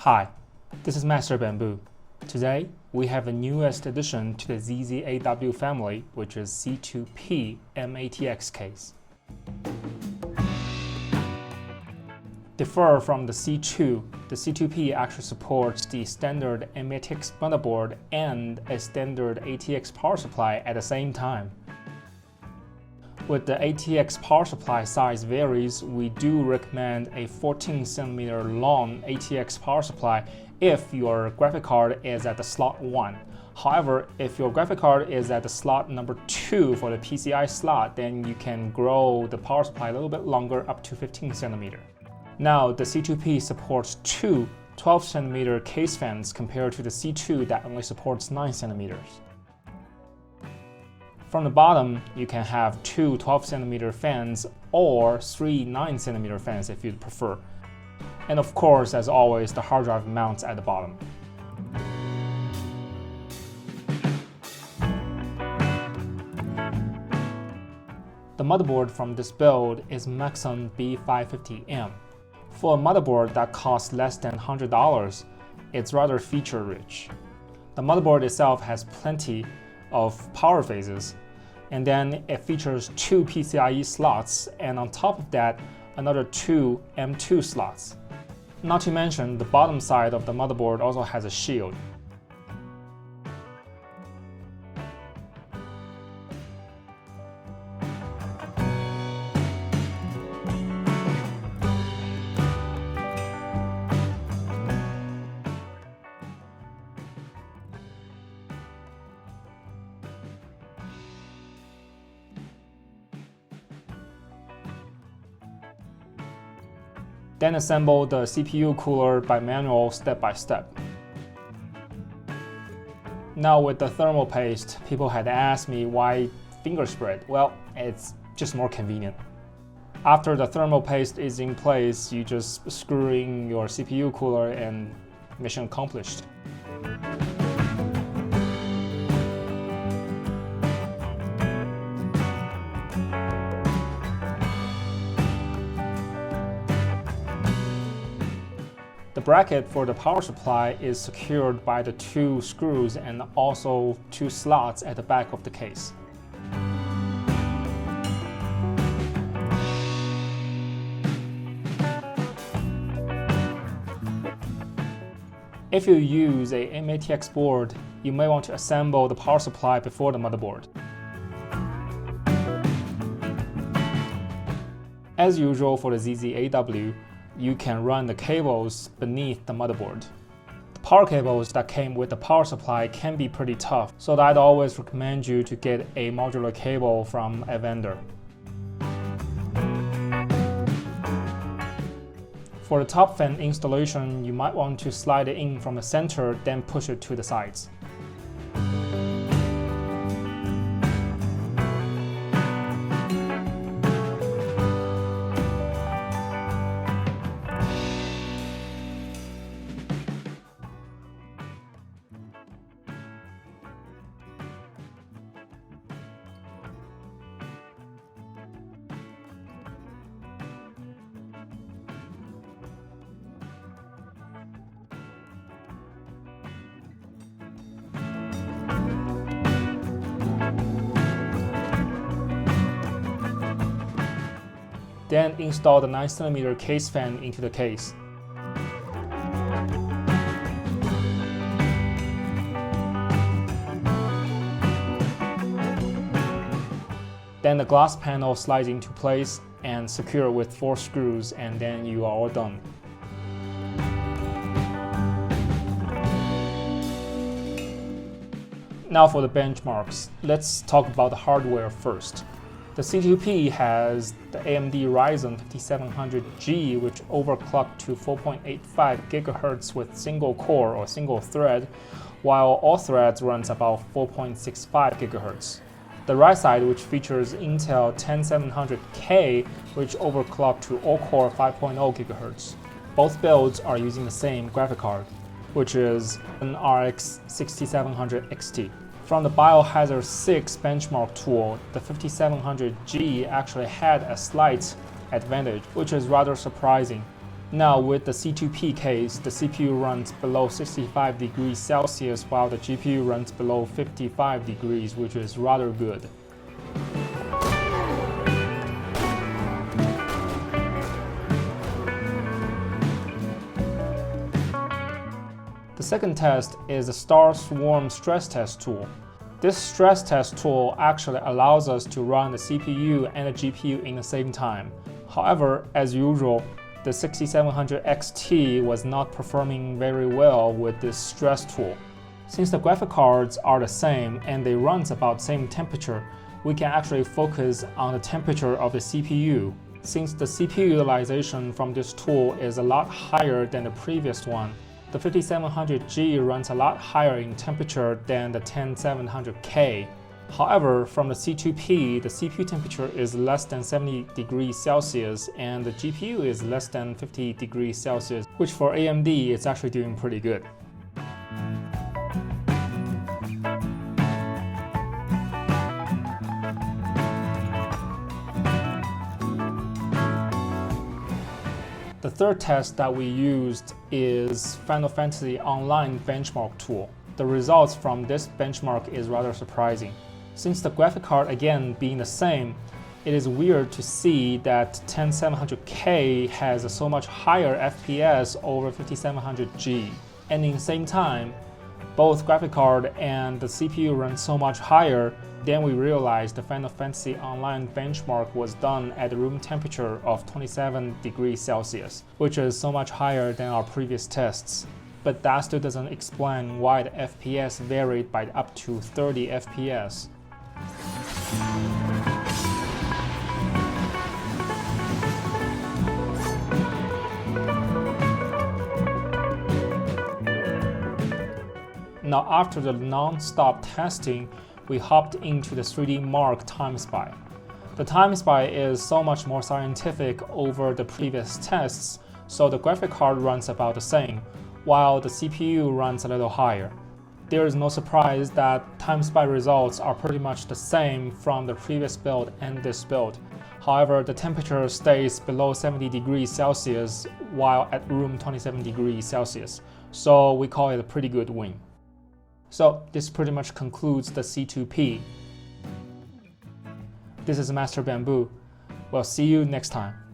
Hi, this is Master Bamboo. Today, we have the newest addition to the ZZAW family, which is C2P mATX case. Differ from the C2, the C2P actually supports the standard mATX motherboard and a standard ATX power supply at the same time. With the ATX power supply size varies, we do recommend a 14cm long ATX power supply if your graphic card is at the slot 1. However, if your graphic card is at the slot number 2 for the PCI slot, then you can grow the power supply a little bit longer, up to 15cm. Now, the C2P supports two 12cm case fans compared to the C2 that only supports 9cm. From the bottom, you can have two 12cm fans or three 9cm fans if you'd prefer. And of course, as always, the hard drive mounts at the bottom. The motherboard from this build is Maxon B550M. For a motherboard that costs less than $100, it's rather feature-rich. The motherboard itself has plenty of power phases, and then it features two PCIe slots, and on top of that, another two M2 slots. Not to mention, the bottom side of the motherboard also has a shield. Then assemble the CPU cooler by manual step by step. Now with the thermal paste, people had asked me why finger spread. Well, it's just more convenient. After the thermal paste is in place, you just screw in your CPU cooler and mission accomplished. The bracket for the power supply is secured by the two screws and also two slots at the back of the case. If you use a mATX board, you may want to assemble the power supply before the motherboard. As usual for the ZZAW, you can run the cables beneath the motherboard. The power cables that came with the power supply can be pretty tough, so I'd always recommend you to get a modular cable from a vendor. For the top fan installation, you might want to slide it in from the center, then push it to the sides. Then install the 9cm case fan into the case. Then the glass panel slides into place and secure with 4 screws, and then you are all done. Now for the benchmarks. Let's talk about the hardware first. The C2P has the AMD Ryzen 5700G, which overclocked to 4.85 GHz with single core or single thread, while all threads runs about 4.65 GHz. The right side, which features Intel 10700K, which overclocked to all-core 5.0 GHz. Both builds are using the same graphic card, which is an RX 6700 XT. From the Biohazard 6 benchmark tool, the 5700G actually had a slight advantage, which is rather surprising. Now with the C2P case, the CPU runs below 65 degrees Celsius while the GPU runs below 55 degrees, which is rather good. The second test is the Star Swarm stress test tool. This stress test tool actually allows us to run the CPU and the GPU in the same time. However, as usual, the 6700 XT was not performing very well with this stress tool. Since the graphic cards are the same and they run about same temperature, we can actually focus on the temperature of the CPU. Since the CPU utilization from this tool is a lot higher than the previous one, the 5700G runs a lot higher in temperature than the 10700K. However, from the C2P, the CPU temperature is less than 70 degrees Celsius and the GPU is less than 50 degrees Celsius, which for AMD is actually doing pretty good. The third test that we used is Final Fantasy Online benchmark tool. The results from this benchmark is rather surprising. Since the graphic card again being the same, it is weird to see that 10700K has a so much higher FPS over 5700G. And in the same time, both graphic card and the CPU run so much higher, then we realized the Final Fantasy Online benchmark was done at a room temperature of 27 degrees Celsius, which is so much higher than our previous tests. But that still doesn't explain why the FPS varied by up to 30 FPS. Now after the non-stop testing, we hopped into the 3D Mark time spy. The time spy is so much more scientific over the previous tests, so the graphic card runs about the same, while the CPU runs a little higher. There is no surprise that time spy results are pretty much the same from the previous build and this build. However, the temperature stays below 70 degrees Celsius while at room 27 degrees Celsius, so we call it a pretty good win. So this pretty much concludes the C2P. This is Master Bamboo. We'll see you next time.